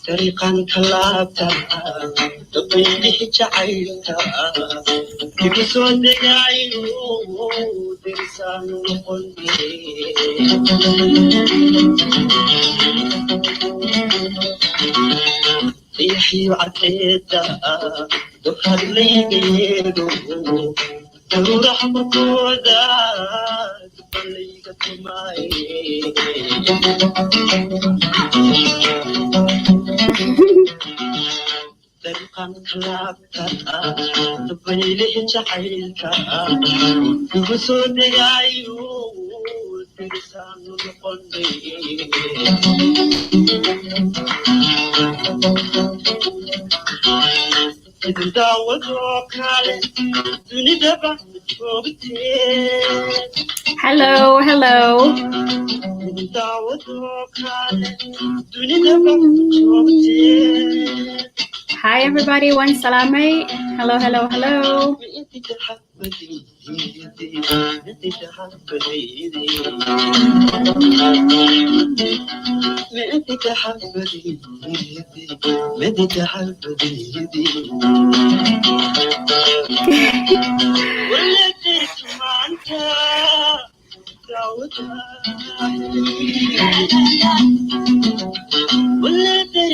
طريقا كلابتا تطيني جعيلتا يبسون دقايو درسان قلبي يحيو عتيتا دخل لي قيدو تروح مقودا تطلي قطماي طريقا كلابتا تبيلي جحيلتا يبسون دقايو درسان قلبي Hello, hello. Hi everybody, one salame. Hello, hello, hello.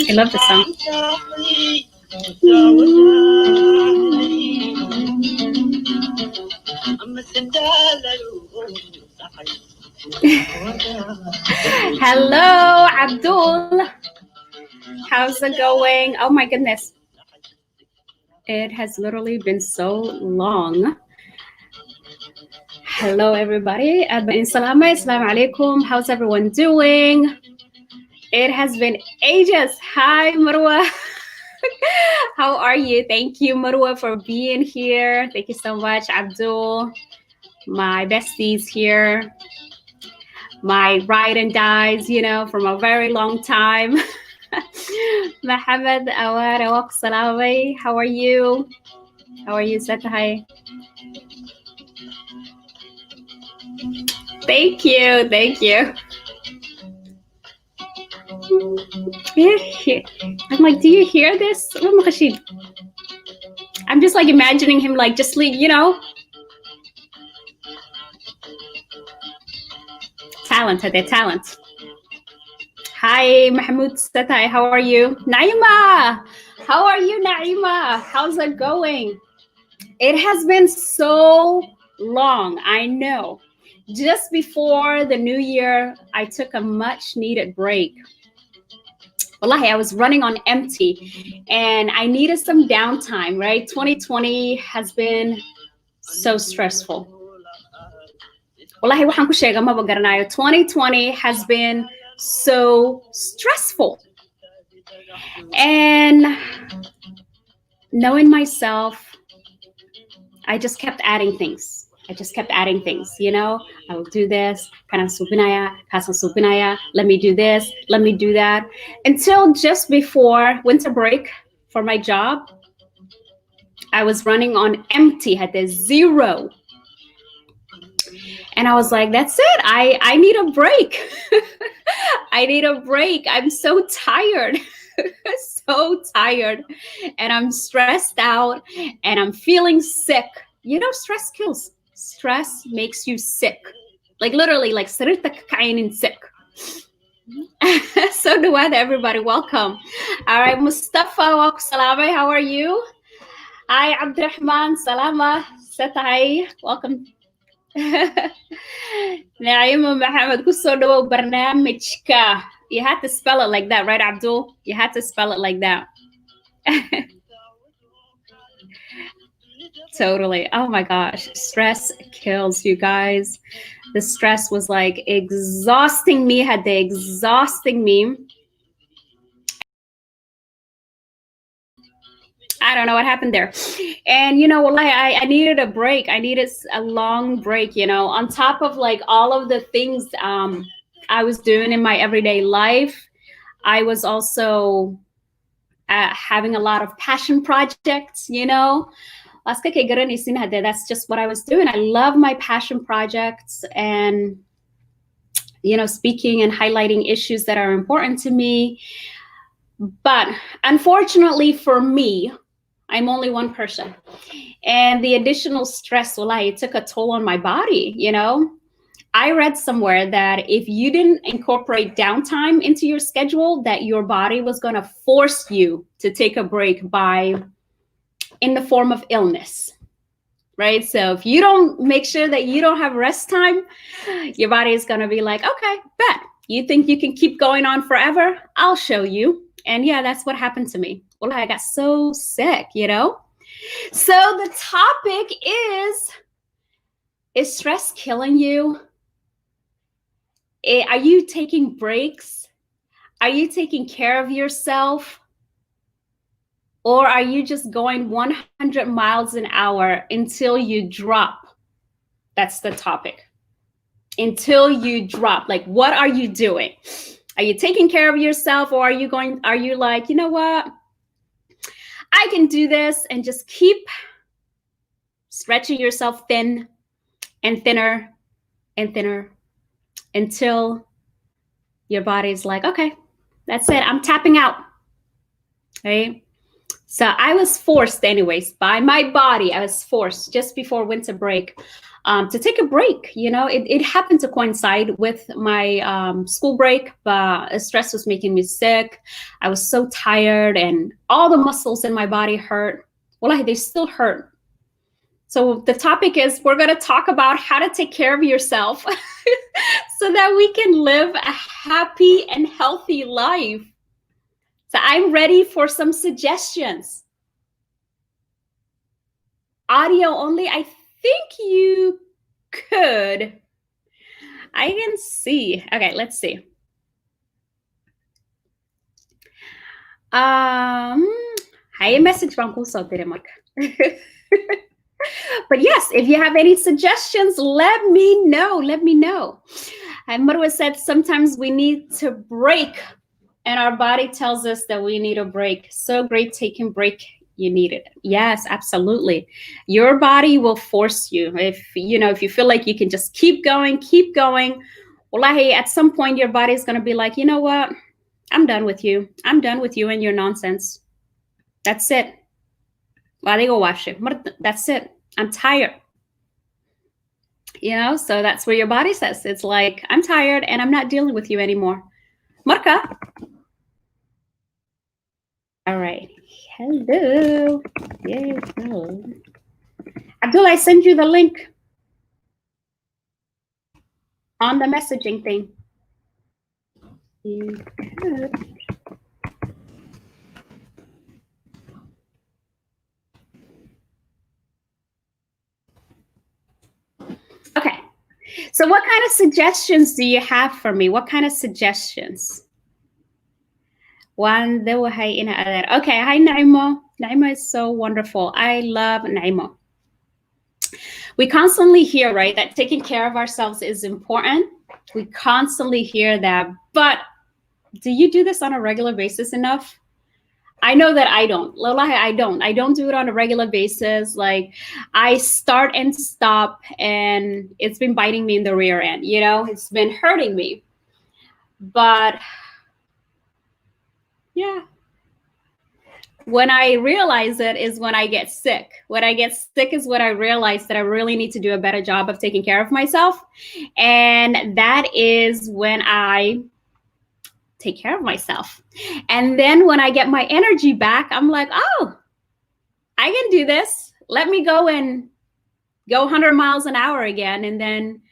I love the song. Hello, Abdul. How's it going? Oh my goodness. It has literally been so long. Hello, everybody. Assalamu alaikum. How's everyone doing? It has been ages. Hi, Marwa. How are you? Thank you, Marwa, for being here. Thank you so much, Abdul. My besties here. My ride and dies, you know, from a very long time. Mohammed Awara Waqsalaway, how are you? How are you, Satahai? Thank you, thank you. Yeah, I'm like, do you hear this? I'm just like imagining him like just like, you know. Talent. Hi, Mahmoud Satai, how are you? Naima, how are you, Naima? How's it going? It has been so long, I know. Just before the new year, I took a much needed break. Wallahi, I was running on empty and I needed some downtime, right? 2020 has been so stressful. Wallahi, waxaan ku sheega maba garanayo. 2020 has been so stressful. And knowing myself, I just kept adding things. You know, I will do this, let me do this, let me do that. Until just before winter break for my job, I was running on empty, had the zero. And I was like, that's it. I need a break. I need a break. I'm so tired. So tired. And I'm stressed out and I'm feeling sick. You know, stress kills. Stress makes you sick. Like literally, like sick. So do I, everybody. Welcome. All right, Mustafa Salame, how are you? Hi, Abdurrahman Salama Satay. Welcome. Naima Mohammed, kuso dhawow barnaamijka. You had to spell it like that, right, Abdul? You had to spell it like that. Totally. Oh my gosh. Stress kills, you guys. The stress was like exhausting me, exhausting me. I don't know what happened there. And, you know, like I needed a break. I needed a long break, you know, on top of like all of the things I was doing in my everyday life. I was also having a lot of passion projects, you know. That's just what I was doing. I love my passion projects. And speaking and highlighting issues that are important to me. But unfortunately for me, I'm only one person. And the additional stress, it took a toll on my body, I read somewhere that if you didn't incorporate downtime into your schedule, that your body was going to force you to take a break in the form of illness, right? So if you don't make sure that you don't have rest time, your body is going to be like, okay, bet. You think you can keep going on forever? I'll show you. And yeah, that's what happened to me. Well, I got so sick, So the topic is stress killing you? Are you taking breaks? Are you taking care of yourself? Or are you just going 100 miles an hour until you drop? That's the topic. Until you drop. Like, what are you doing? Are you taking care of yourself, or are you like, you know what? I can do this, and just keep stretching yourself thin and thinner and thinner until your body's like, okay, that's it. I'm tapping out. Right? So I was forced anyways by my body. I was forced just before winter break to take a break. It happened to coincide with my school break, but stress was making me sick. I was so tired, and all the muscles in my body hurt. Well, they still hurt. So the topic is, we're going to talk about how to take care of yourself so that we can live a happy and healthy life. So I'm ready for some suggestions. Audio only, I think you could. I can see. Okay, let's see. Hay message bang ko sa Mark. But yes, if you have any suggestions, let me know. Let me know. And Marwa said sometimes we need to break, and our body tells us that we need a break. So great taking break. You need it. Yes, absolutely. Your body will force you. If you feel like you can just keep going. Wallahi, at some point your body is going to be like, you know what? I'm done with you. I'm done with you and your nonsense. That's it. That's it. I'm tired. So that's where your body says. It's like, I'm tired and I'm not dealing with you anymore. Marka. All right. Hello. Yes. Hello. Abdul, I sent you the link on the messaging thing. You could. Okay. So what kind of suggestions do you have for me? What kind of suggestions? Okay, hi Naima. Naima is so wonderful. I love Naima. We constantly hear, right, that taking care of ourselves is important. We constantly hear that, but do you do this on a regular basis enough? I know that I don't. I don't do it on a regular basis. Like, I start and stop, and it's been biting me in the rear end. It's been hurting me. But yeah, when I realize it is when I get sick. When I get sick is when I realize that I really need to do a better job of taking care of myself. And that is when I take care of myself. And then when I get my energy back, I'm like, oh, I can do this. Let me go 100 miles an hour again. And then,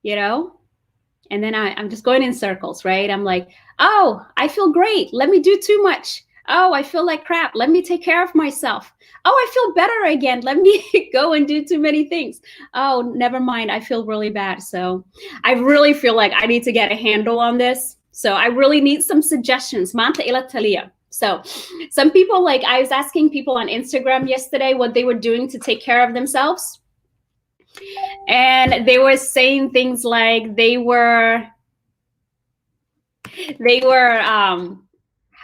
and then I'm just going in circles, right? I'm like, oh, I feel great. Let me do too much. Oh, I feel like crap. Let me take care of myself. Oh, I feel better again. Let me go and do too many things. Oh, never mind. I feel really bad. So I really feel like I need to get a handle on this. So I really need some suggestions. So some people, like, I was asking people on Instagram yesterday what they were doing to take care of themselves. And they were saying things like they were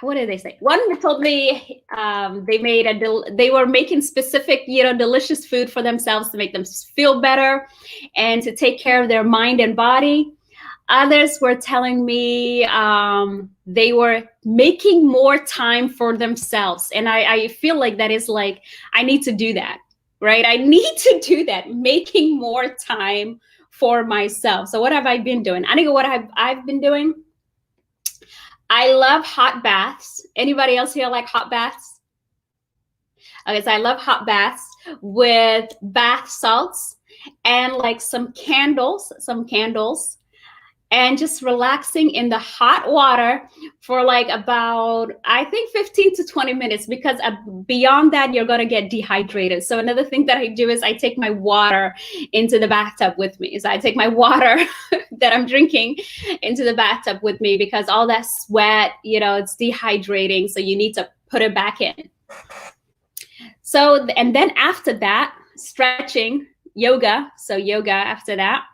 what did they say? One told me they were making specific, delicious food for themselves to make them feel better and to take care of their mind and body. Others were telling me they were making more time for themselves. And I feel like that is like, I need to do that, right? I need to do that, making more time for myself. So what have I been doing? I think what I've been doing, I love hot baths. Anybody else here like hot baths? Okay, so I love hot baths with bath salts and like some candles, and just relaxing in the hot water for like about, I think 15 to 20 minutes, because beyond that, you're gonna get dehydrated. So another thing that I do is I take my water into the bathtub with me. So I take my water that I'm drinking into the bathtub with me, because all that sweat, it's dehydrating. So you need to put it back in. So, and then after that, stretching, yoga. So yoga after that.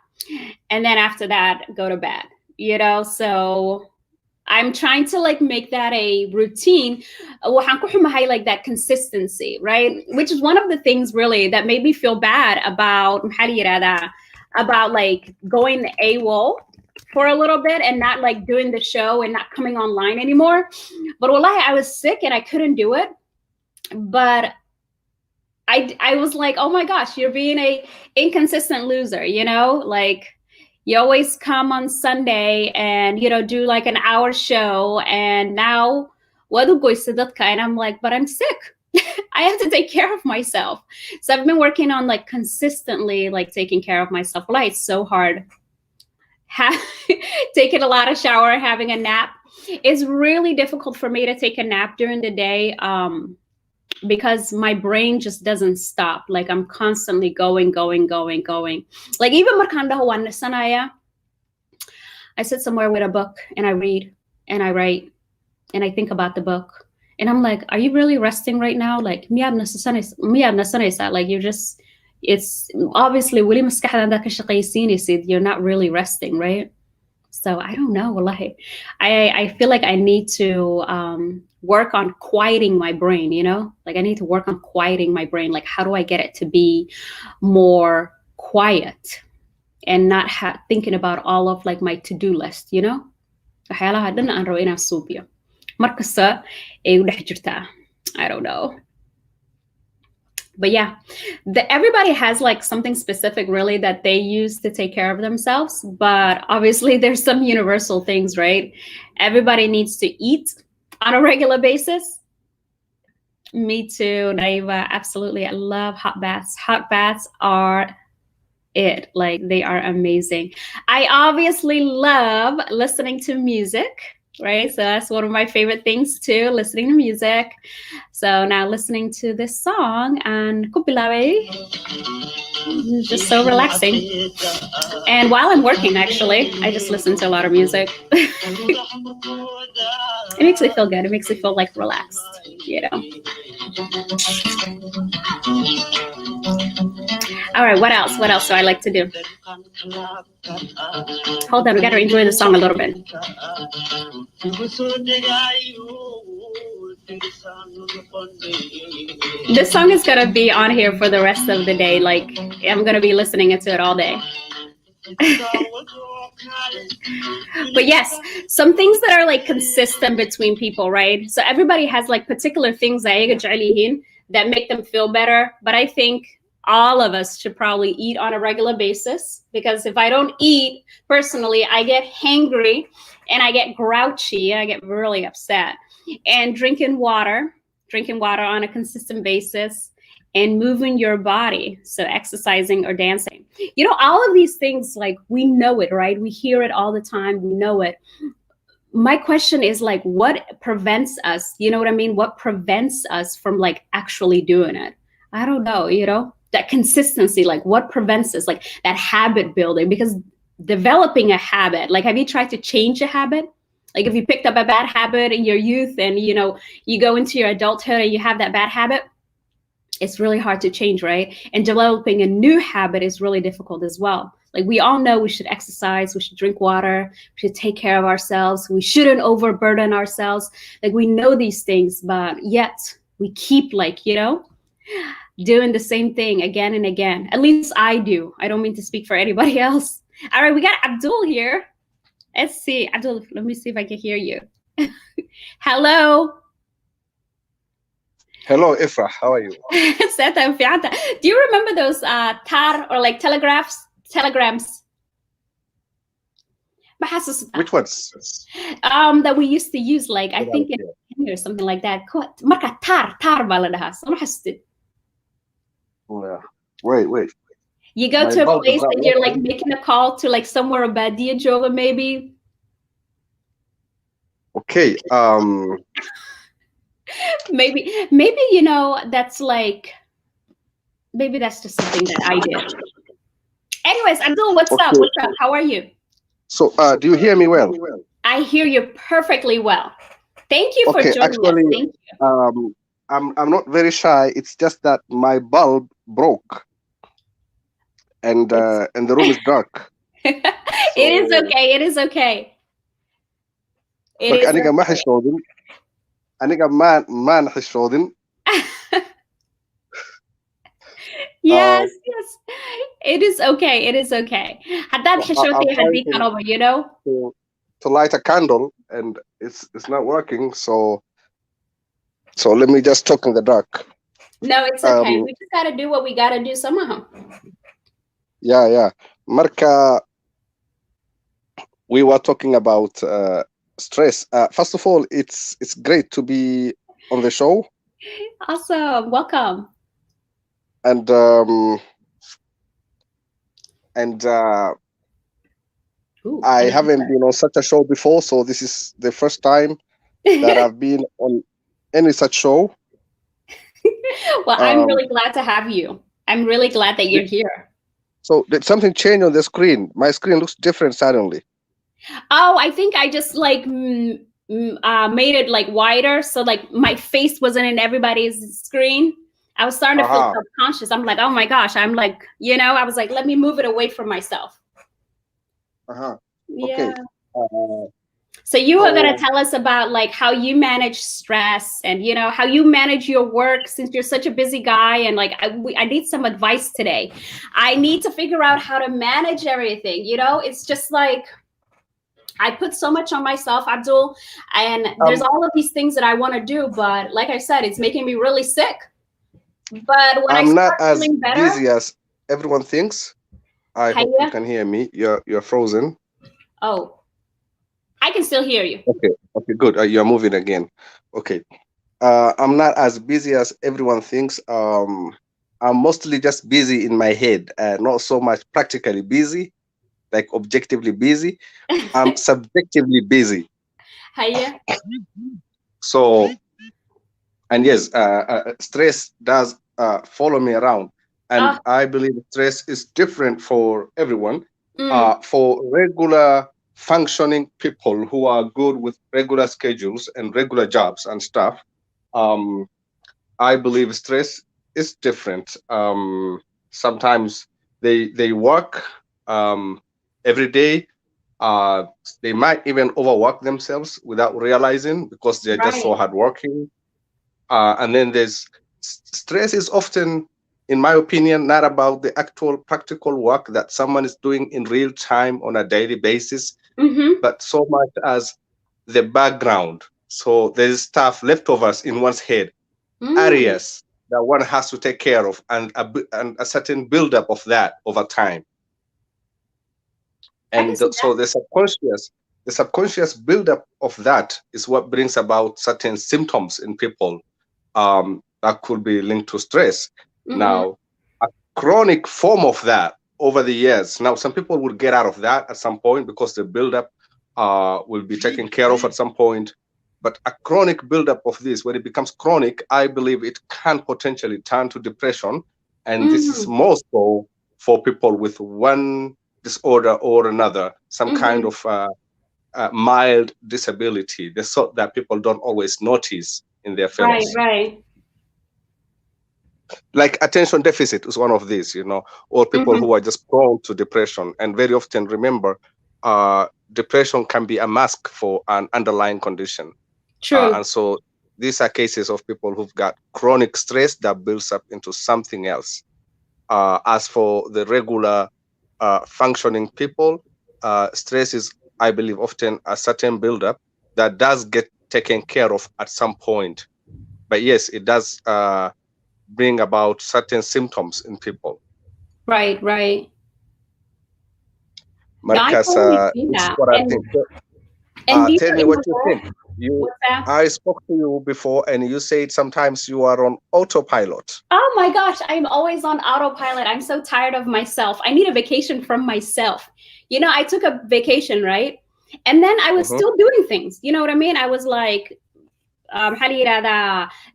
And then after that, go to bed, so I'm trying to like make that a routine. Like that consistency, right? Which is one of the things really that made me feel bad about like going AWOL for a little bit and not like doing the show and not coming online anymore. But wallahi, I was sick and I couldn't do it. But I was like, oh my gosh, you're being a inconsistent loser, like you always come on Sunday and, do like an hour show, and now and I'm like, but I'm sick. I have to take care of myself. So I've been working on like consistently like taking care of myself. Well, it's so hard. Taking a lot of shower, having a nap. It's really difficult for me to take a nap during the day. Because my brain just doesn't stop. Like I'm constantly going. Like even Sanaya, I sit somewhere with a book and I read and I write and I think about the book. And I'm like, are you really resting right now? Like, like you're just, it's obviously, you're not really resting, right? So I don't know, wallahi. I feel like I need to work on quieting my brain, like I need to work on quieting my brain. Like, how do I get it to be more quiet and not thinking about all of like my to-do list, waxyaalaha dhan aan rabo inaan suubiyo markasta ay u dhex jirtaa. I don't know. But yeah, everybody has like something specific really that they use to take care of themselves. But obviously there's some universal things, right? Everybody needs to eat on a regular basis. Me too, Naiva, absolutely. I love hot baths. Hot baths are it. Like they are amazing. I obviously love listening to music. Right, so that's one of my favorite things too, listening to music. So now listening to this song and Kupilawe, just so relaxing. And while I'm working, actually, I just listen to a lot of music. It makes me feel good. It makes me feel like relaxed, All right, what else? What else do I like to do? Hold on, we gotta enjoy the song a little bit. This song is gonna be on here for the rest of the day. Like, I'm gonna be listening to it all day. But yes, some things that are like consistent between people, right? So everybody has like particular things that make them feel better. But I think all of us should probably eat on a regular basis, because if I don't eat personally, I get hangry and I get grouchy. I get really upset. And drinking water on a consistent basis, and moving your body, so exercising or dancing. All of these things, like we know it, right? We hear it all the time. We know it. My question is like, what prevents us? You know what I mean? What prevents us from like actually doing it? I don't know, that consistency, like what prevents us, like that habit building? Because developing a habit, like have you tried to change a habit? Like if you picked up a bad habit in your youth and, you go into your adulthood and you have that bad habit, it's really hard to change, right? And developing a new habit is really difficult as well. Like we all know we should exercise, we should drink water, we should take care of ourselves, we shouldn't overburden ourselves. Like we know these things, but yet we keep like, doing the same thing again and again. At least I do. I don't mean to speak for anybody else. All right, we got Abdul here. Let's see. Abdul, let me see if I can hear you. Hello. Hello, Ifrah. How are you? Do you remember those tar or like telegrams? Which ones? That we used to use, like I think in Kenya or something like that. Marka tar baa la dhahaa. Soo ma xasustid? Yeah. Wait. You go to a place and you're like making a call to like somewhere a badia jooga maybe. Okay. Maybe you know that's like maybe that's just something that I did. Anyways, Abdul, what's up? What's up? How are you? So, do you hear me well? I hear you perfectly well. Thank you for joining us. Thank you. I'm not very shy. It's just that my bulb broke, and the room is dark. It is okay. It is okay. Look, aniga ma xishoodin. Aniga ma xishoodin. Yes. It is okay. It is okay. Haddad xishoodtay haddii kalaba, you know. To light a candle and it's not working, so let me just talk in the dark. No, it's okay. We just gotta do what we gotta do somehow. Yeah. Marka, we were talking about stress. First of all, it's great to be on the show. Awesome. Welcome. And I haven't been on such a show before, so this is the first time that I've been on any such show. Well, I'm really glad to have you. I'm really glad that you're here. So did something change on the screen? My screen looks different suddenly. Oh, I think I just like made it like wider, so like my face wasn't in everybody's screen. I was starting to feel self-conscious. I'm like, oh my gosh, I'm like, you know, I was like, let me move it away from myself. Okay. So you are going to tell us about like how you manage stress and, you know, how you manage your work since you're such a busy guy. And like, I need some advice today. I need to figure out how to manage everything. You know, it's just like, I put so much on myself, Abdul, and there's all of these things that I want to do. But like I said, it's making me really sick. But when I'm not as busy as everyone thinks. I hope you can hear me. You're frozen. Oh, I can still hear you. Okay, good. You're moving again. Okay. I'm not as busy as everyone thinks. I'm mostly just busy in my head, not so much practically busy, like objectively busy. I'm subjectively busy. Hiya. So, and yes, stress does follow me around. And I believe stress is different for everyone. For regular functioning people who are good with regular schedules and regular jobs and stuff, I believe stress is different. Sometimes they work every day. They might even overwork themselves without realizing because they're just so hardworking. And then there's stress is often, in my opinion, not about the actual practical work that someone is doing in real time on a daily basis, but so much as the background. So there's stuff, leftovers in one's head, areas that one has to take care of, and a certain buildup of that over time. And so the subconscious buildup of that is what brings about certain symptoms in people that could be linked to stress. Now, a chronic form of that over the years. Now, some people will get out of that at some point because the buildup will be taken care of at some point. But a chronic buildup of this, when it becomes chronic, I believe it can potentially turn to depression. And this is more so for people with one disorder or another, some kind of mild disability, the sort that people don't always notice in their fellows. Right. Like attention deficit is one of these, you know, or people who are just prone to depression. And very often, remember, depression can be a mask for an underlying condition. True. And so these are cases of people who've got chronic stress that builds up into something else. As for the regular functioning people, stress is I believe, often a certain buildup that does get taken care of at some point. But yes, it does bring about certain symptoms in people. Right, right. No, I Marcus, totally see this is that. what I think. And these Tell are me in what the you world. think. What's that? I spoke to you before, and you said sometimes you are on autopilot. Oh my gosh, I'm always on autopilot. I'm so tired of myself. I need a vacation from myself. You know, I took a vacation, right? And then I was still doing things. You know what I mean? I was like,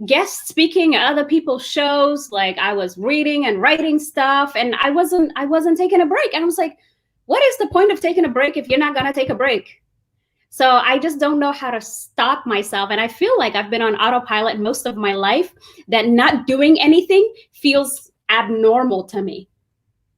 guest speaking at other people's shows. Like I was reading and writing stuff, and I wasn't taking a break. And I was like, what is the point of taking a break if you're not gonna take a break? So I just don't know how to stop myself. And I feel like I've been on autopilot most of my life, that not doing anything feels abnormal to me.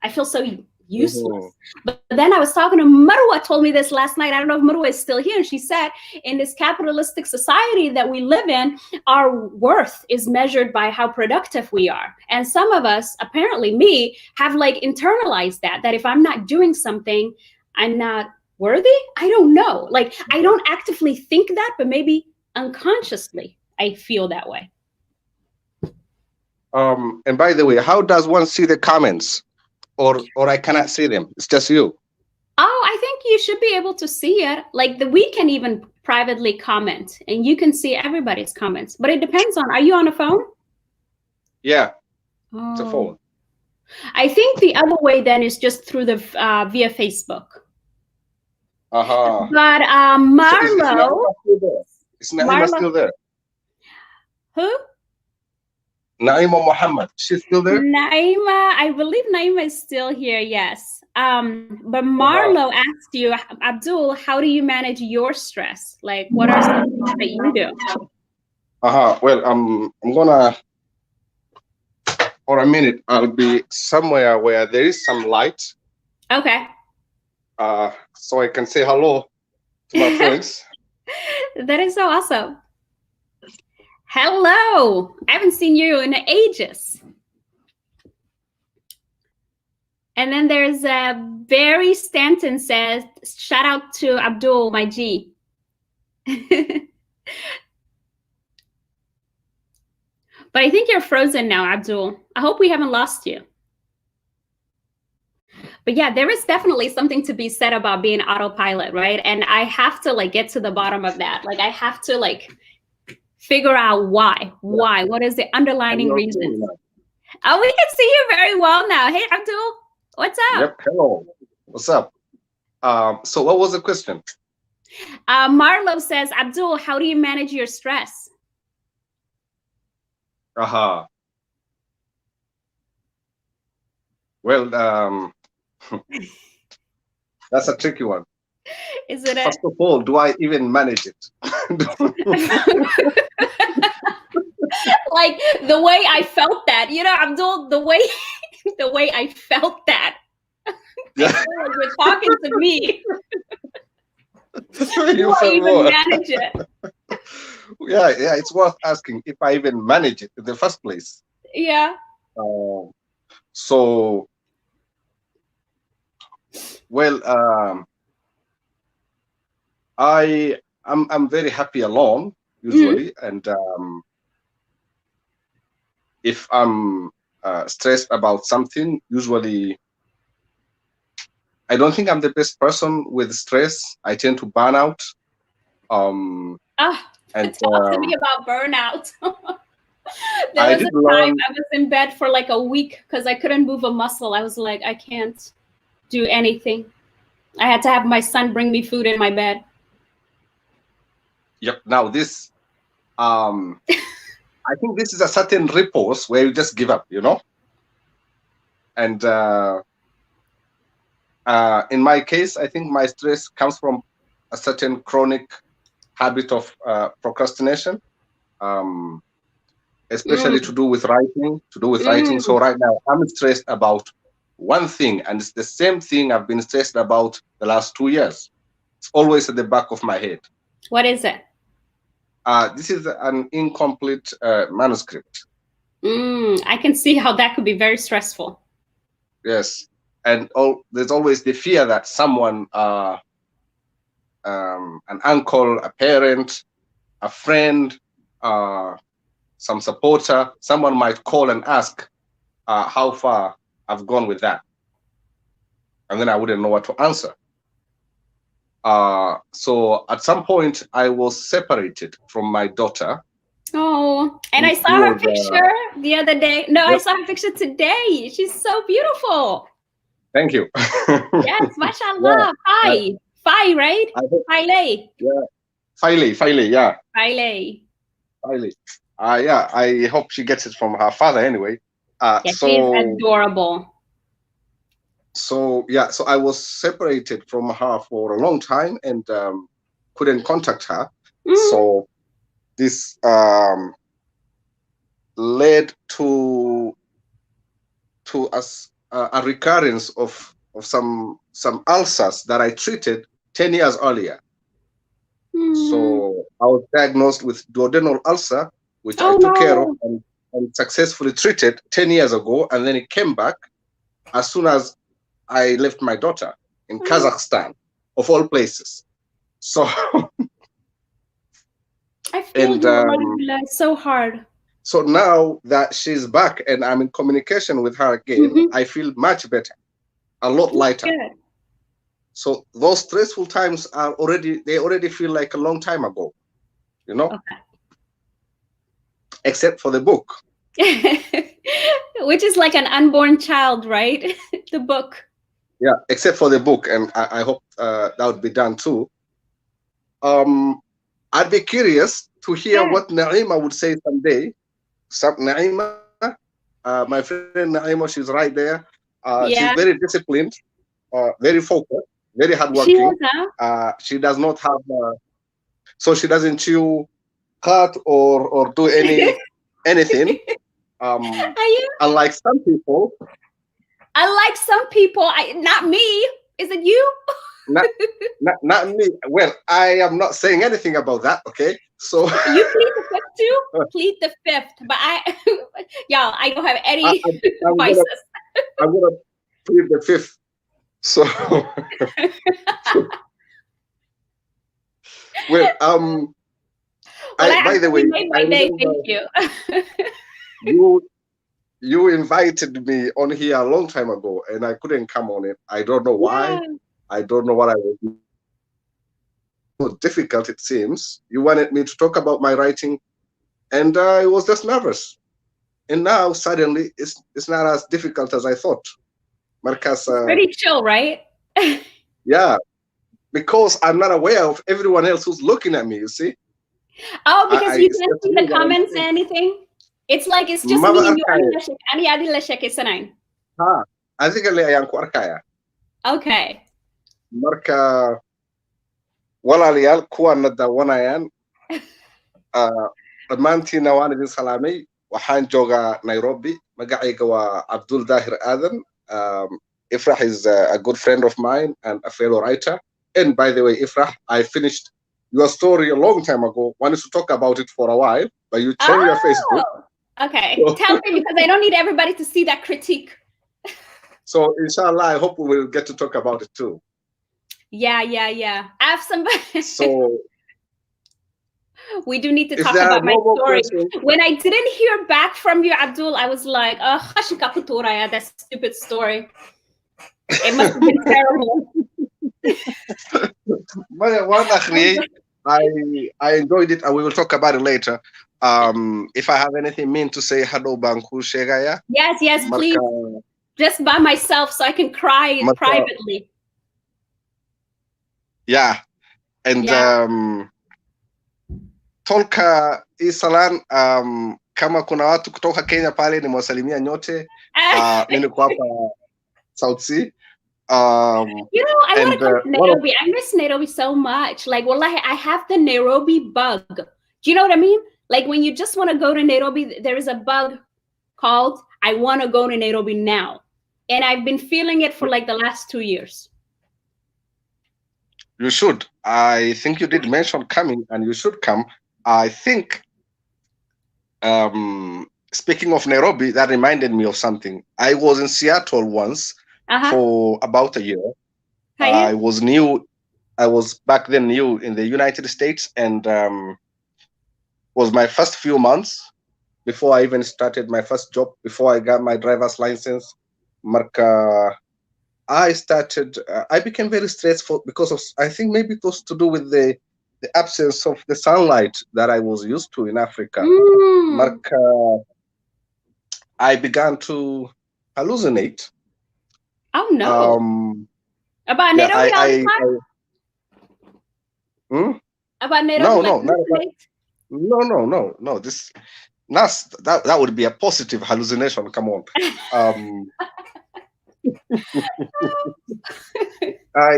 I feel so useless. But then I was talking to Marwa, told me this last night. I don't know if Marwa is still here. And she said, in this capitalistic society that we live in, our worth is measured by how productive we are. And some of us, apparently me, have like internalized that if I'm not doing something, I'm not worthy. I don't know. Like I don't actively think that, but maybe unconsciously I feel that way. And by the way, how does one see the comments? Or I cannot see them. It's just you. Oh, I think you should be able to see it. Like we can even privately comment, and you can see everybody's comments. But it depends on. Are you on a phone? Yeah, it's a phone. I think the other way then is just through the via Facebook. But Marlo, is Naima still there? Who? Naima Muhammad, she's still there? Naima, I believe Naima is still here, yes. But Marlo asked you, Abdul, how do you manage your stress? Like, what are some things that you do? Well, I'm gonna, for a minute, I'll be somewhere where there is some light. Okay. So I can say hello to my friends. That is so awesome. Hello. I haven't seen you in ages. And then there's Barry Stanton says, shout out to Abdul, my G. But I think you're frozen now, Abdul. I hope we haven't lost you. But yeah, there is definitely something to be said about being autopilot, right? And I have to like get to the bottom of that. Like I have to like figure out why, what is the underlying reason? Oh, we can see you very well now. Hey, Abdul, what's up? Yep, hello, what's up? So what was the question? Marlo says, Abdul, how do you manage your stress? Well, that's a tricky one. Is it First of all, do I even manage it? Like the way I felt that, you know, Abdul, the way I felt that. Yeah. I feel like you're talking to me. You do I even manage it? Yeah, it's worth asking if I even manage it in the first place. Yeah. So, well, I'm very happy alone usually, and if I'm stressed about something, usually I don't think I'm the best person with stress. I tend to burn out. And talk to me about burnout. There was a time I was in bed for like a week because I couldn't move a muscle. I was like, I can't do anything. I had to have my son bring me food in my bed. Yep. Now this, I think this is a certain repose where you just give up, you know. And in my case, I think my stress comes from a certain chronic habit of procrastination, especially to do with writing. So right now, I'm stressed about one thing, and it's the same thing I've been stressed about the last 2 years. It's always at the back of my head. What is it? This is an incomplete manuscript. I can see how that could be very stressful. Yes, and there's always the fear that someone an uncle, a parent, a friend, some supporter, someone might call and ask how far I've gone with that. And then I wouldn't know what to answer. So at some point, I was separated from my daughter. Oh, and I saw her picture the other day. No, yep. I saw her picture today. She's so beautiful. Thank you. Yes, mashallah. Yeah. Fai, right? Faile. Yeah. Faile, yeah. Faile. Yeah, I hope she gets it from her father anyway. Yeah, so, she's adorable. So yeah, so I was separated from her for a long time and couldn't contact her. So this led to a recurrence of some ulcers that I treated 10 years earlier. So I was diagnosed with duodenal ulcer, which I took care of and successfully treated 10 years ago, and then it came back as soon as I left my daughter in Kazakhstan, of all places. So I feel it's so hard. So now that she's back and I'm in communication with her again, I feel much better, a lot lighter. Good. So those stressful times are they already feel like a long time ago, you know? Okay. Except for the book. Which is like an unborn child, right? The book. Yeah, except for the book, and I hope that would be done too. I'd be curious to hear what Naima would say someday. Naima, my friend Naima, she's right there. She's very disciplined, very focused, very hardworking. She does not have, so she doesn't chew, cut, or do anything. Unlike some people. Unlike some people, not me. Is it you? not me. Well, I am not saying anything about that. Okay, so you plead the fifth too. Plead the fifth, but y'all, I don't have any vices. I'm gonna plead the fifth. So, well, by the way, you made my day. Thank you. You invited me on here a long time ago, and I couldn't come on it. I don't know why. Yeah. I don't know what I was doing. So difficult, it seems. You wanted me to talk about my writing, and I was just nervous. And now suddenly, it's not as difficult as I thought. Marcus, pretty chill, right? Yeah, because I'm not aware of everyone else who's looking at me. You see? Oh, because you can't see the comments or anything. It's like it's just me and you. I think ayang ko arkaya. Okay. Marka walaalayaal kuwana daawanayaan dhammaantiin waan idin salaamay. Waxaan joogaa Nairobi. Magacayga waa Abdul Dahir Adan. Ifrah is a good friend of mine and a fellow writer. And by the way, Ifrah, I finished your story a long time ago. Wanted to talk about it for a while, but you changed your Facebook. Okay, so, tell me, because I don't need everybody to see that critique. So inshallah, I hope we will get to talk about it too. Yeah. I have somebody. So we do need to talk about my story. When I didn't hear back from you, Abdul, I was like, oh, that stupid story. It must have been terrible. I enjoyed it, and we will talk about it later. If I have anything mean to say, hello, Banku Shegaya. Yes, please. Just by myself, so I can cry privately. Yeah, and Tolka Isalan, kama kuna watu kutoka Kenya pale nimewasalimia nyote. Mimi kwa hapa South Sea. I want to come to Nairobi. I miss Nairobi so much. Like, wallahi, I have the Nairobi bug. Do you know what I mean? Like, when you just want to go to Nairobi, there is a bug called I want to go to Nairobi now. And I've been feeling it for like the last 2 years. You should. I think you did mention coming, and you should come. I think, speaking of Nairobi, that reminded me of something. I was in Seattle once for about a year. I was new I was back then new in the United States, and was my first few months before I even started my first job, before I got my driver's license. Marka, I became very stressful because of, I think maybe it was to do with the absence of the sunlight that I was used to in Africa. Marka, I began to hallucinate. Oh no. About yeah, Nairobi all the time? About Nairobi? No. That would be a positive hallucination. Come on. I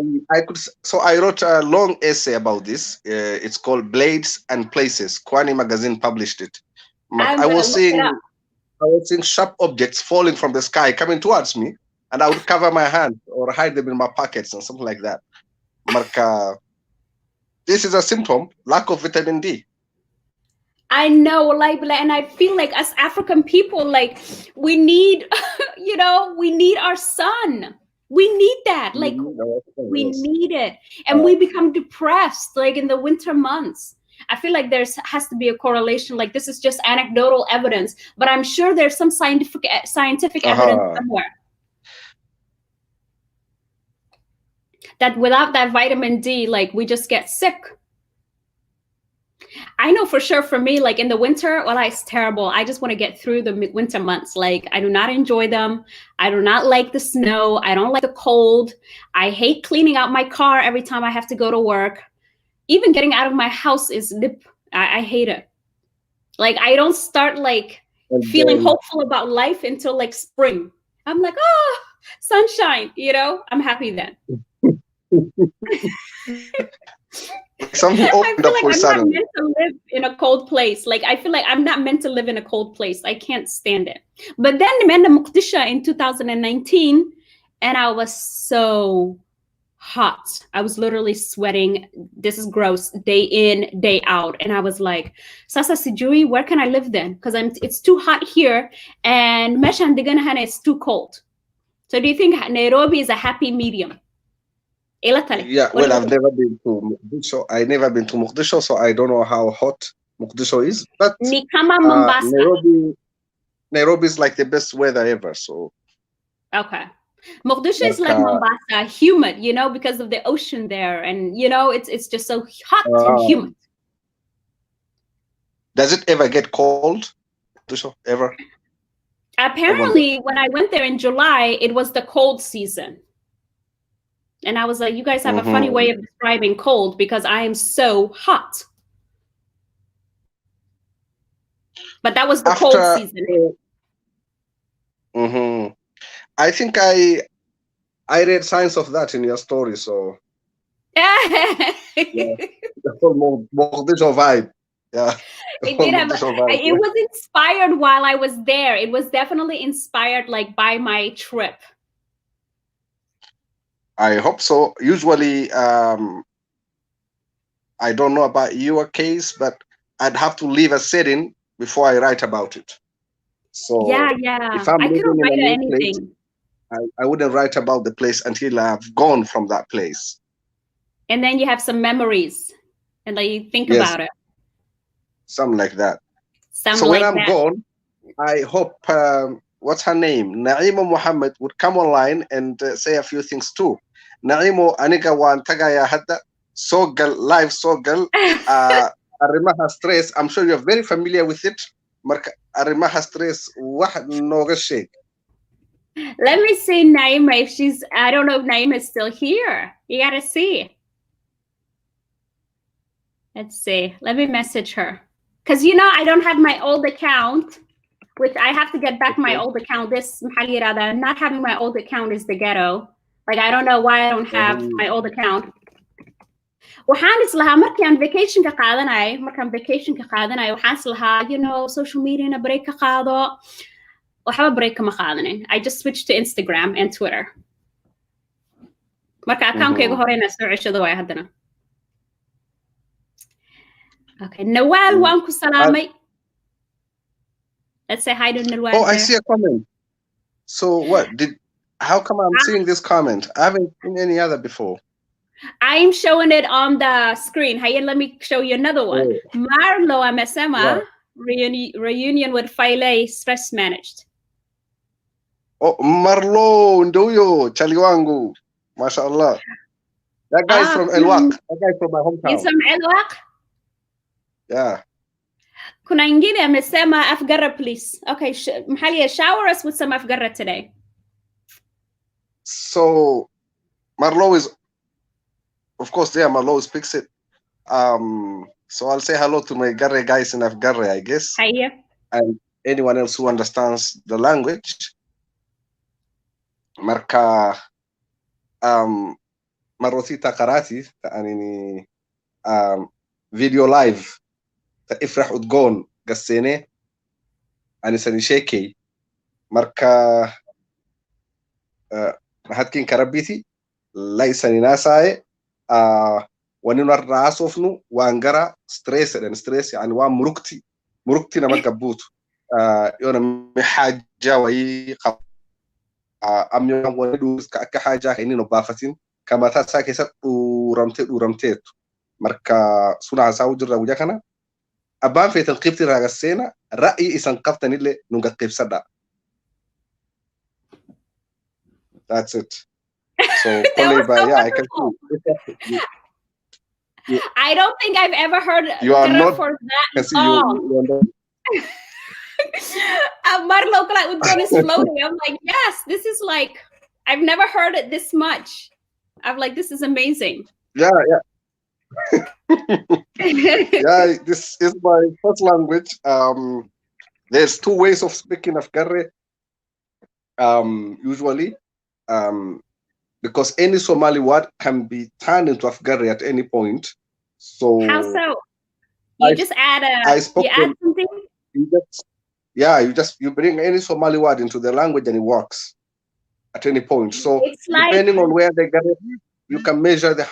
wrote a long essay about this. It's called Blades and Places. Kwani magazine published it. I was seeing sharp objects falling from the sky coming towards me, and I would cover my hands or hide them in my pockets and something like that. Marka, this is a symptom, lack of vitamin D. I know, like, and I feel like as African people, like, we need, we need our sun. We need that. Like, we need it. And we become depressed, like, in the winter months. I feel like has to be a correlation. Like, this is just anecdotal evidence, but I'm sure there's some scientific evidence somewhere. That without that vitamin D, like, we just get sick. I know for sure for me, like in the winter, well, it's terrible. I just want to get through the winter months. Like, I do not enjoy them. I do not like the snow. I don't like the cold. I hate cleaning out my car every time I have to go to work. Even getting out of my house is I hate it. Like, I don't start like feeling hopeful about life until like spring. I'm like, oh, sunshine, I'm happy then. Something opened up for I'm not meant to live in a cold place. Like, I feel like I'm not meant to live in a cold place. I can't stand it. But then I went to Mogadishu in 2019, and I was so hot. I was literally sweating. This is gross, day in, day out. And I was like, Sasa Sijui, where can I live then? Because it's too hot here, and Meshan Diganahana is too cold. So do you think Nairobi is a happy medium? Yeah, well, I've never been to Mogadishu. I've never been to Mogadishu, so I don't know how hot Mogadishu is. But Nairobi is like the best weather ever. So okay, Mogadishu is like Mombasa, humid, because of the ocean there, and it's just so hot and humid. Does it ever get cold? Mogadishu ever? Apparently, when I went there in July, it was the cold season. And I was like, you guys have a funny way of describing cold because I am so hot. But that was the cold season. I think I read signs of that in your story. So the whole Mogadishu vibe. Yeah. It was inspired while I was there. It was definitely inspired like by my trip. I hope so. Usually, I don't know about your case, but I'd have to leave a setting before I write about it. So yeah. If I'm I couldn't write anything. Place, I wouldn't write about the place until I've gone from that place. And then you have some memories, and like you think about it. Something like that. So when I'm gone, I hope. What's her name? Naima Muhammad would come online and say a few things too. Naimo aniga wan tagaya hadda sogal live sogal arrimaha stress. I'm sure you're very familiar with it. Marka arrimaha stress wahad noga sheeg. Let me see Naima if I don't know if Naima is still here. You gotta see. Let's see. Let me message her. Because I don't have my old account. Which I have to get back my old account. Not having my old account is the ghetto. Like, I don't know why I don't have my old account. Waxaan islahaa markaan vacation ka qaadanay, waxaan islahaa, social media na break ka qaado. Waxba break kama qaadanin. I just switched to Instagram and Twitter. Marka account-kayga hore na soo ceshado waay haddana. Okay, Nawal waan ku salaamay. Let's say hi to Nawal. Oh, I see a comment. So how come I'm seeing this comment? I haven't seen any other before. I'm showing it on the screen. Hey, let me show you another one. Marlo Amesema reunion with Faile stress managed. Oh, Marlo Ndoyo Chaliwangu. MashaAllah. That guy's from Elwak. That guy's from my hometown. He's from Elwak? Yeah. Kuna ingine amesema Afgara, please. Okay, Mahalia, shower us with some Afgara today. So Marlo is, of course, yeah, Marlo speaks it. So I'll say hello to my Garre guys in Afgare, I guess. Hiya. And anyone else who understands the language. Marka Marosita Karati, anini video live. Ifrah Udgon Gassene Anisani Sheki Marka Hatkin Karabiti Laisani Nasae Wanina Rasofnu Wangara stress and stress and one Murukti Namakabut Yona Mihaja Wai am young one do Kakahaja in Bafatin Kamata Sakisa Uramtet Marka Suna Saudra Wujakana أبان في تنقيبتي راجسينا رأيي إسنقبتني اللي نقطب صدق. That's it. So I can see. I don't think I've ever heard you are not for that long. Marlo Udgon is floating. I'm like, yes, this is like, I've never heard it this much. I'm like, this is amazing. Yeah. Yeah, this is my first language. There's two ways of speaking Afgare. Usually, because any Somali word can be turned into Afgare at any point. So how so? You just add something. You bring any Somali word into the language and it works at any point. So depending on where they get it, you can measure the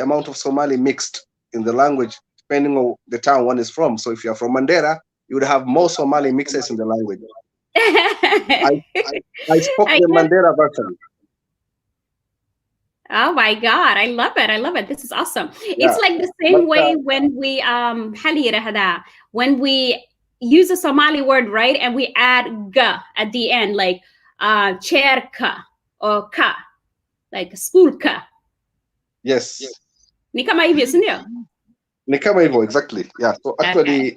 amount of Somali mixed in the language depending on the town one is from. So if you're from Mandera, you would have more Somali mixes in the language. I spoke the Mandera version. Oh my God, I love it. This is awesome. Yeah. It's like the same way when we when we use a Somali word, right? And we add ga at the end, like chair ka or ka, like school ka. Yes. Ni kama hivyo, si ndio? Ni kama hivyo, exactly. Yeah. So actually,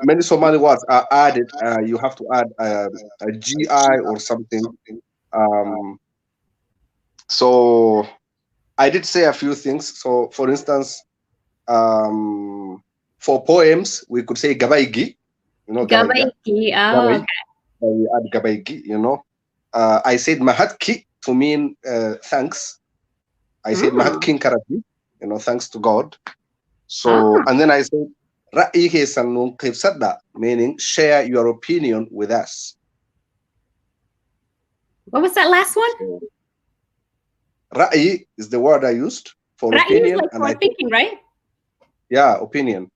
many Somali words are added. You have to add a GI or something. So I did say a few things. So for instance, for poems, we could say gabaigi. You know, gabaigi. Oh, okay. We add gabaigi, you know. I said mahatki to mean thanks. I said mahatkin karati, you know, thanks to God. So, and then I said ra'ihi sanun qibsada, meaning share your opinion with us. What was that last one? Ra'i is the word I used for Ra'i opinion. Is like for thinking, right? Yeah, opinion.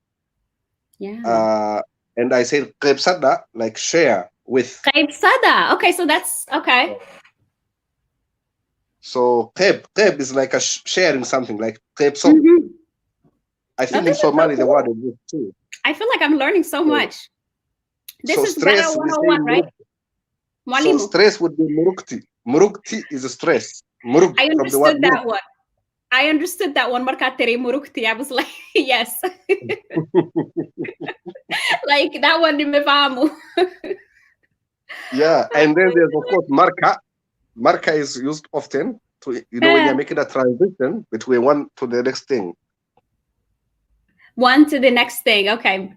Yeah. And I said qibsada, like share with. Qibsada. Okay, so that's okay. So qib is like a sharing something, like qib. I think in Somali the word is this too. I feel like I'm learning so much. This is Bara 101, right? So stress would be murukti. Murukti is a stress. Muruk, I understood that one. I understood that one. Markatere murukti. I was like, yes. Like that one in Mevamu. Yeah, and then there's of course marka. Marka is used often to, you know, when you're making a transition between one to the next thing. One to the next thing, okay.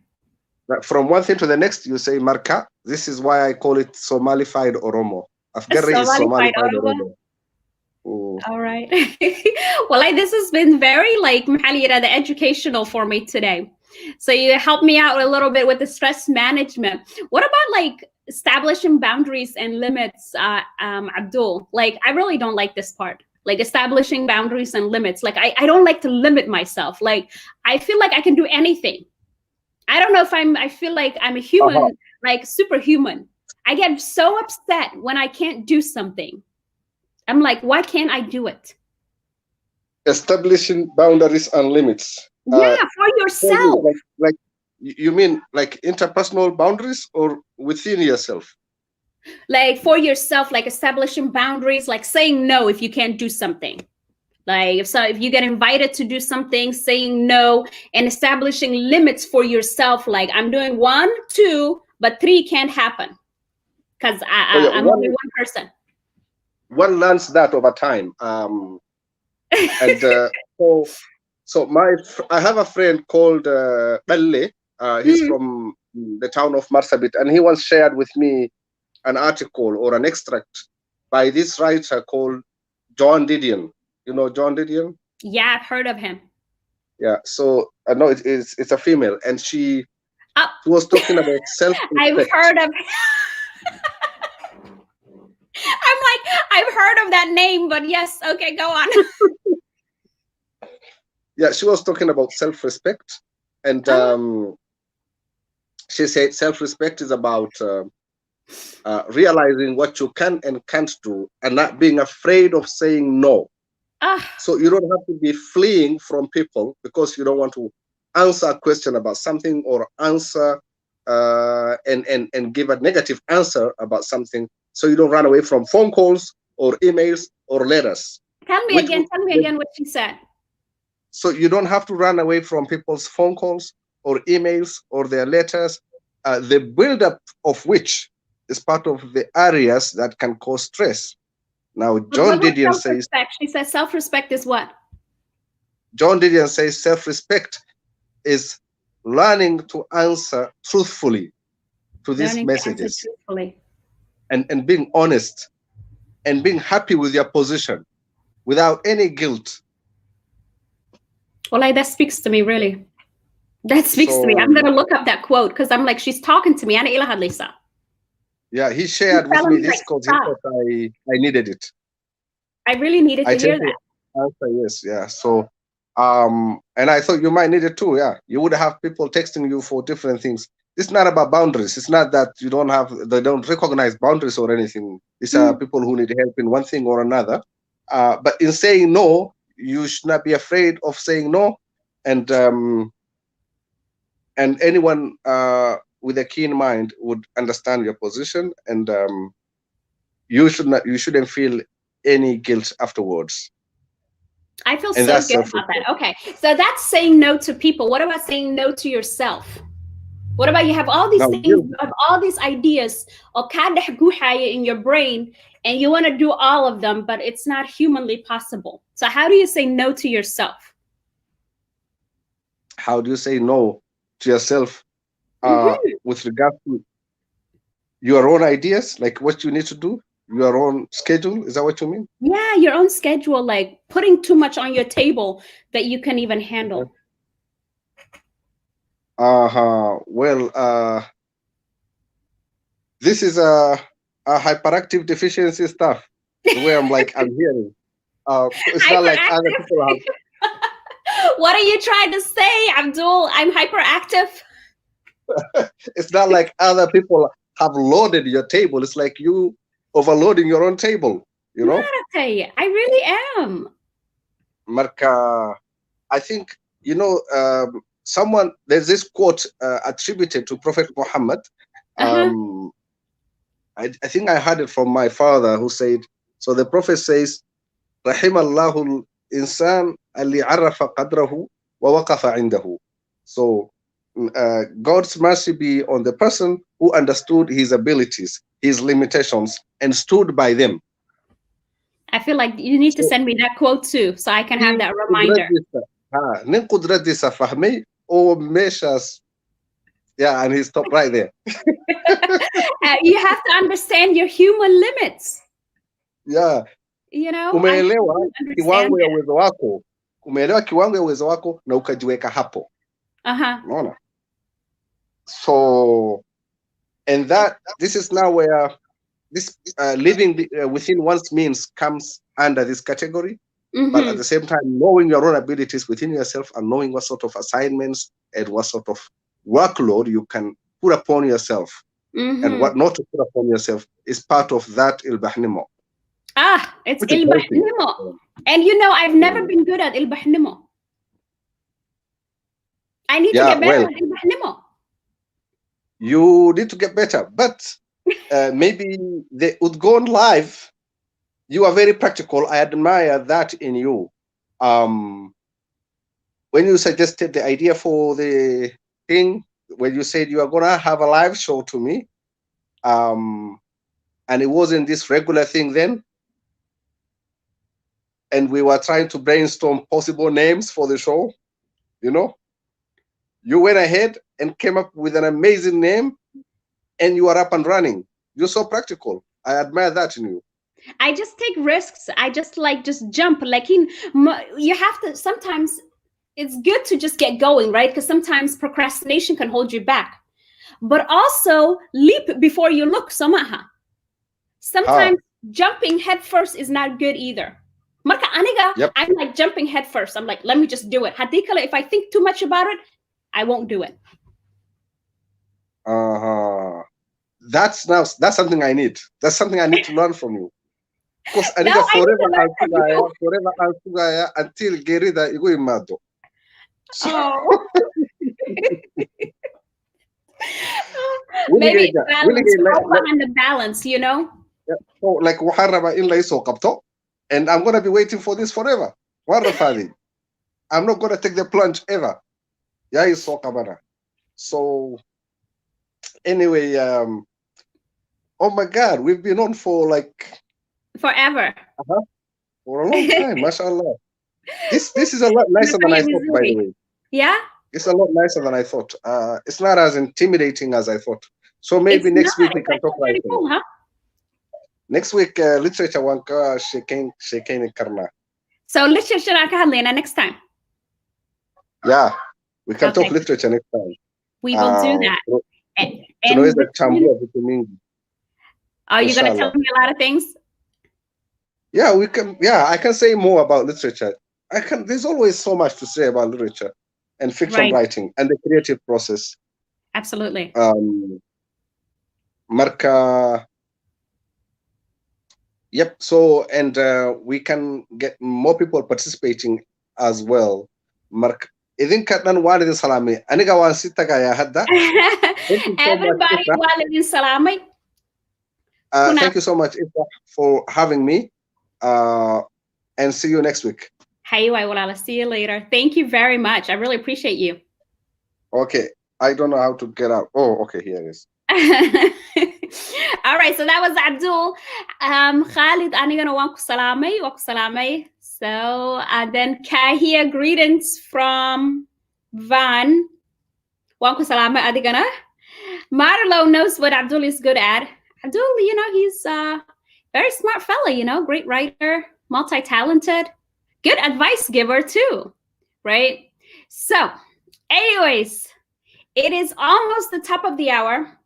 From one thing to the next, you say marka. This is why I call it Somalified Oromo. Afgari is Somalified Oromo. All right. Well, this has been very the educational for me today. So you helped me out a little bit with the stress management. What about establishing boundaries and limits, Abdul? I really don't like this part. Establishing boundaries and limits. I don't like to limit myself. I feel like I can do anything. I don't know if I feel like I'm a human, superhuman. I get so upset when I can't do something. I'm like, why can't I do it? Establishing boundaries and limits. Yeah, for yourself. Like you mean like interpersonal boundaries or within yourself? Like for yourself, like establishing boundaries, like saying no if you can't do something. Like if you get invited to do something, saying no, and establishing limits for yourself. Like I'm doing 1, 2, but 3 can't happen because I'm only one person. One learns that over time. And so I have a friend called Balle. He's from the town of Marsabit, and he once shared with me an article or an extract by this writer called John Didion. You know John Didion? Yeah, I've heard of him. Yeah, so I know it's a female, and she was talking about self-respect. I've heard of. I'm like, I've heard of that name, but yes, okay, go on. Yeah, she was talking about self-respect, and she said self-respect is about realizing what you can and can't do, and not being afraid of saying no. So you don't have to be fleeing from people because you don't want to answer a question about something or answer and give a negative answer about something. So you don't run away from phone calls or emails or letters. Tell me again what she said. So you don't have to run away from people's phone calls or emails or their letters, the buildup of which is part of the areas that can cause stress. Now, John Didion says... She says self-respect is what? John Didion says self-respect is learning to answer truthfully to these messages. And being honest and being happy with your position without any guilt. Well, that speaks to me, really. That speaks to me. I'm going to look up that quote because I'm like, she's talking to me. Yeah, he shared with me this quote. He thought I needed it. I really needed to hear that. Answer, yes, yeah. So, and I thought you might need it too. Yeah, you would have people texting you for different things. It's not about boundaries. It's not that they don't recognize boundaries or anything. These are people who need help in one thing or another. But in saying no, you should not be afraid of saying no. And anyone with a keen mind would understand your position, and you shouldn't feel any guilt afterwards. I feel so good about that. Okay, so that's saying no to people. What about saying no to yourself? What about you have all these things, you have all these ideas in your brain, and you want to do all of them, but it's not humanly possible. So how do you say no to yourself? How do you say no to yourself with regard to your own ideas, like what you need to do, your own schedule? Is that what you mean? Yeah, your own schedule, like putting too much on your table that you can even handle. Well, this is a hyperactive deficiency stuff. Where I'm hearing. It's not like other people have. What are you trying to say, Abdul? I'm hyperactive. It's not like other people have loaded your table. It's like you overloading your own table, you know? I really am. Marka, I think, there's this quote attributed to Prophet Muhammad. I think I heard it from my father who said, so the Prophet says, Rahimallahu al-insan alli arafa qadrahu wa waqafa indahu. So God's mercy be on the person who understood his abilities, his limitations, and stood by them. I feel like you need to send me that quote too, so I can have that reminder. Yeah, and he stopped right there. You have to understand your human limits. Yeah. Umeelewa kiwango ya uwezo wako. Umeelewa kiwango ya uwezo wako na ukajiweka hapo. Unaona? So, and this is now where this living within one's means comes under this category. But at the same time, knowing your own abilities within yourself and knowing what sort of assignments and what sort of workload you can put upon yourself and what not to put upon yourself is part of that ilbahnimo. It's ilbahnimo. And you know, I've never been good at ilbahnimo. I need to get better at ilbahnimo. You need to get better, but maybe the Udgon live, you are very practical. I admire that in you. When you suggested the idea for the thing, when you said you are gonna have a live show to me, and it wasn't this regular thing then, and we were trying to brainstorm possible names for the show, you know, you went ahead and came up with an amazing name, and you are up and running. You're so practical. I admire that in you. I just take risks. I just jump. Like you have to, sometimes it's good to just get going, right? Because sometimes procrastination can hold you back. But also leap before you look. Sometimes jumping head first is not good either. Marka aniga, I'm like jumping head first. I'm like, let me just do it. Hadikala, if I think too much about it, I won't do it. That's something I need. That's something I need to learn from you. Because I need forever until Gerida Igu Imado. Maybe it's balance. And the balance, you know? So like Waharaba in Laiso Kapto, and I'm gonna be waiting for this forever. I'm not gonna take the plunge ever. Yeah, it's so kabana. So anyway, oh my God, we've been on for like forever. For a long time, mashallah. This is a lot nicer than I thought, by the way. Yeah? It's a lot nicer than I thought. It's not as intimidating as I thought. So maybe next week we can talk like cool, huh? Next week, literature wanka shekain karna. So literature next time. Yeah, we can talk literature next time. We will do that. Are you gonna tell me a lot of things? Yeah, we can. Yeah, I can say more about literature. There's always so much to say about literature and fiction writing and the creative process. Absolutely. Marka. Yep. So, and we can get more people participating as well. Mark, idin kadhan walidin salami. Aniga waan si tagaya hadda. Everybody walidin salami. Thank you so much, Ifrah, for having me. And see you next week. I'll see you later. Thank you very much. I really appreciate you. Okay. I don't know how to get out. Oh, okay. Here it is. All right. So that was Abdul. Khalid, anigana waan ku salamay. So then Kahia, greetings from Van. Waan ku salamay adigana. Marlo knows what Abdul is good at. Abdul, you know, he's a very smart fella, you know, great writer, multi-talented, good advice giver too, right? So anyways, it is almost the top of the hour.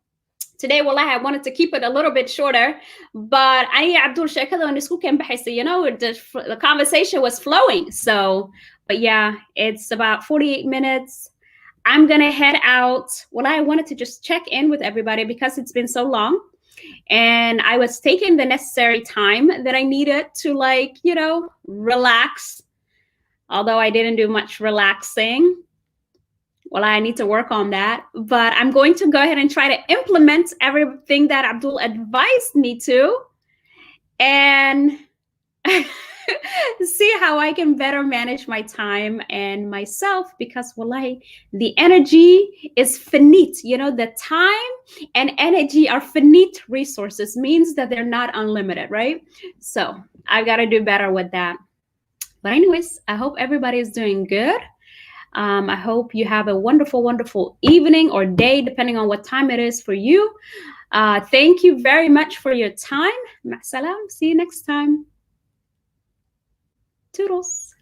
Today, wallahi, I wanted to keep it a little bit shorter, but Abdul you know, the conversation was flowing. So, but yeah, it's about 48 minutes. I'm going to head out. Well, I wanted to just check in with everybody because it's been so long. And I was taking the necessary time that I needed to, like, you know, relax. Although I didn't do much relaxing. Well, I need to work on that. But I'm going to go ahead and try to implement everything that Abdul advised me to. And see how I can better manage my time and myself, because wallahi, the energy is finite. You know, the time and energy are finite resources, means that they're not unlimited, right? So I've got to do better with that. But anyways, I hope everybody is doing good. I hope you have a wonderful, wonderful evening or day, depending on what time it is for you. Thank you very much for your time. Ma salam. See you next time. Toodles.